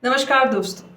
नमस्कार दोस्तों।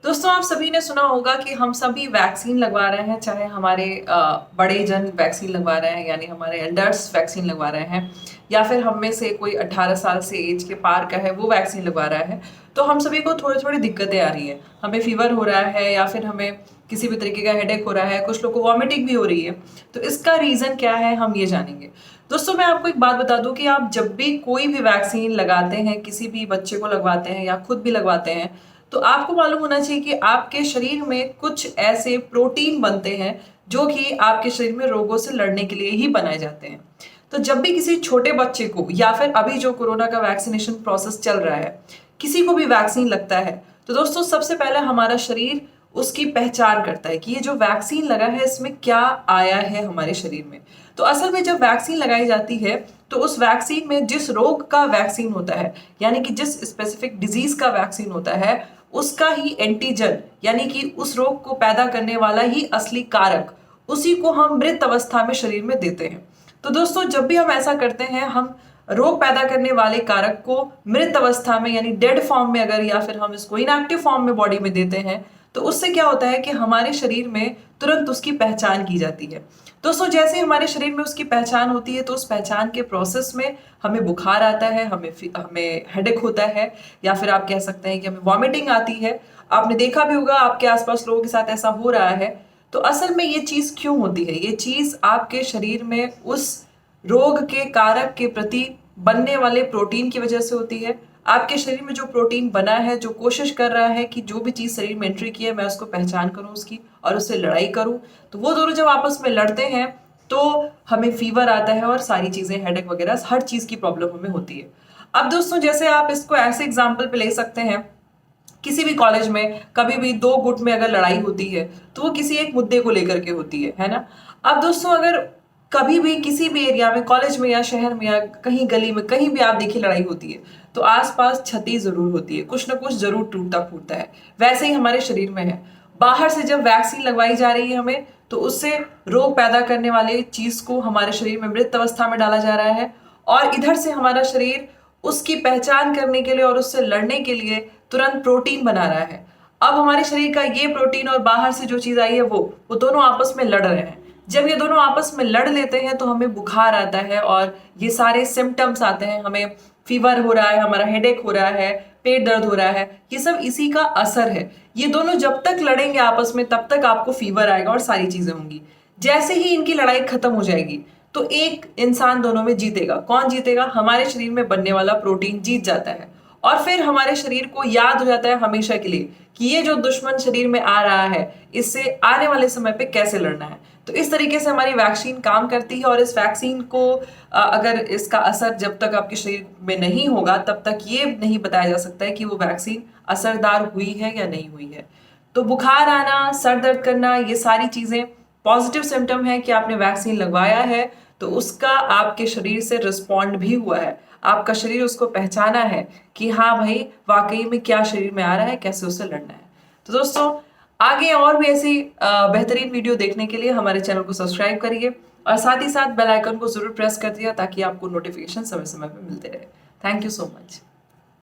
दोस्तों आप सभी ने सुना होगा कि हम सभी वैक्सीन लगवा रहे हैं, चाहे हमारे बड़े जन वैक्सीन लगवा रहे हैं यानी हमारे एल्डर्स वैक्सीन लगवा रहे हैं या फिर हम में से कोई 18 साल से एज के पार का है वो वैक्सीन लगवा रहा है। तो हम सभी को थोड़ी थोड़ी दिक्कतें आ रही है, हमें फीवर हो रहा है या फिर हमें किसी भी तरीके का हेडेक हो रहा है, कुछ लोग को वॉमिटिंग भी हो रही है। तो इसका रीज़न क्या है हम ये जानेंगे। दोस्तों मैं आपको एक बात बता दूं कि आप जब भी कोई भी वैक्सीन लगाते हैं, किसी भी बच्चे को लगवाते हैं या खुद भी लगवाते हैं, तो आपको मालूम होना चाहिए कि आपके शरीर में कुछ ऐसे प्रोटीन बनते हैं जो कि आपके शरीर में रोगों से लड़ने के लिए ही बनाए जाते हैं। तो जब भी किसी छोटे बच्चे को या फिर अभी जो कोरोना का वैक्सीनेशन प्रोसेस चल रहा है, किसी को भी वैक्सीन लगता है, तो दोस्तों सबसे पहले हमारा शरीर उसकी पहचान करता है कि ये जो वैक्सीन लगा है इसमें क्या आया है हमारे शरीर में। तो असल में जब वैक्सीन लगाई जाती है तो उस वैक्सीन में जिस रोग का वैक्सीन होता है यानी कि जिस स्पेसिफिक डिजीज का वैक्सीन होता है उसका ही एंटीजन यानी कि उस रोग को पैदा करने वाला ही असली कारक, उसी को हम मृत अवस्था में शरीर में देते हैं। तो दोस्तों जब भी हम ऐसा करते हैं, हम रोग पैदा करने वाले कारक को मृत अवस्था में यानी डेड फॉर्म में अगर या फिर हम इसको इनएक्टिव फॉर्म में बॉडी में देते हैं, तो उससे क्या होता है कि हमारे शरीर में तुरंत उसकी पहचान की जाती है। दोस्तों जैसे हमारे शरीर में उसकी पहचान होती है तो उस पहचान के प्रोसेस में हमें बुखार आता है, हमें हेडेक होता है या फिर आप कह सकते हैं कि हमें वॉमिटिंग आती है। आपने देखा भी होगा आपके आसपास लोगों के साथ ऐसा हो रहा है। तो असल में ये चीज क्यों होती है? ये चीज आपके शरीर में उस रोग के कारक के प्रति बनने वाले प्रोटीन की वजह से होती है। आपके शरीर में जो प्रोटीन बना है, जो कोशिश कर रहा है कि जो भी चीज शरीर में एंट्री की है मैं उसको पहचान करूं उसकी और उससे लड़ाई करूं, तो वो दोनों जब आपस में लड़ते हैं तो हमें फीवर आता है और सारी चीजें, हेडेक वगैरह हर चीज की प्रॉब्लम हमें होती है। अब दोस्तों जैसे आप इसको ऐसे एग्जाम्पल पे ले सकते हैं, किसी भी कॉलेज में कभी भी दो गुट में अगर लड़ाई होती है तो वो किसी एक मुद्दे को लेकर के होती है ना। अब दोस्तों अगर कभी भी किसी भी एरिया में, कॉलेज में या शहर में या कहीं गली में कहीं भी आप देखिए लड़ाई होती है तो आसपास क्षति जरूर होती है, कुछ ना कुछ जरूर टूटता फूटता है। वैसे ही हमारे शरीर में है, बाहर से जब वैक्सीन लगवाई जा रही है हमें, तो उससे रोग पैदा करने वाले चीज को हमारे शरीर में मृत अवस्था में डाला जा रहा है और इधर से हमारा शरीर उसकी पहचान करने के लिए और उससे लड़ने के लिए तुरंत प्रोटीन बना रहा है। अब हमारे शरीर का ये प्रोटीन और बाहर से जो चीज आई है वो दोनों आपस में लड़ रहे हैं। जब ये दोनों आपस में लड़ लेते हैं तो हमें बुखार आता है और ये सारे सिम्टम्स आते हैं, हमें फीवर हो रहा है, हमारा हेडेक हो रहा है, पेट दर्द हो रहा है, ये सब इसी का असर है। ये दोनों जब तक लड़ेंगे आपस में तब तक आपको फीवर आएगा और सारी चीजें होंगी। जैसे ही इनकी लड़ाई खत्म हो जाएगी तो एक इंसान दोनों में जीतेगा। कौन जीतेगा? हमारे शरीर में बनने वाला प्रोटीन जीत जाता है और फिर हमारे शरीर को याद हो जाता है हमेशा के लिए कि ये जो दुश्मन शरीर में आ रहा है इससे आने वाले समय पे कैसे लड़ना है। तो इस तरीके से हमारी वैक्सीन काम करती है और इस वैक्सीन को अगर इसका असर जब तक आपके शरीर में नहीं होगा तब तक ये नहीं बताया जा सकता है कि वो वैक्सीन असरदार हुई है या नहीं हुई है। तो बुखार आना, सर दर्द करना, ये सारी चीजें पॉजिटिव सिम्टम है कि आपने वैक्सीन लगवाया है, तो उसका आपके शरीर से रिस्पॉन्ड भी हुआ है। आपका शरीर उसको पहचाना है कि हाँ भाई वाकई में क्या शरीर में आ रहा है, कैसे उससे लड़ना है। तो दोस्तों आगे और भी ऐसी बेहतरीन वीडियो देखने के लिए हमारे चैनल को सब्सक्राइब करिए और साथ ही साथ बेल आइकन को जरूर प्रेस कर दिया ताकि आपको नोटिफिकेशन समय समय पर मिलते रहे। Thank you so much.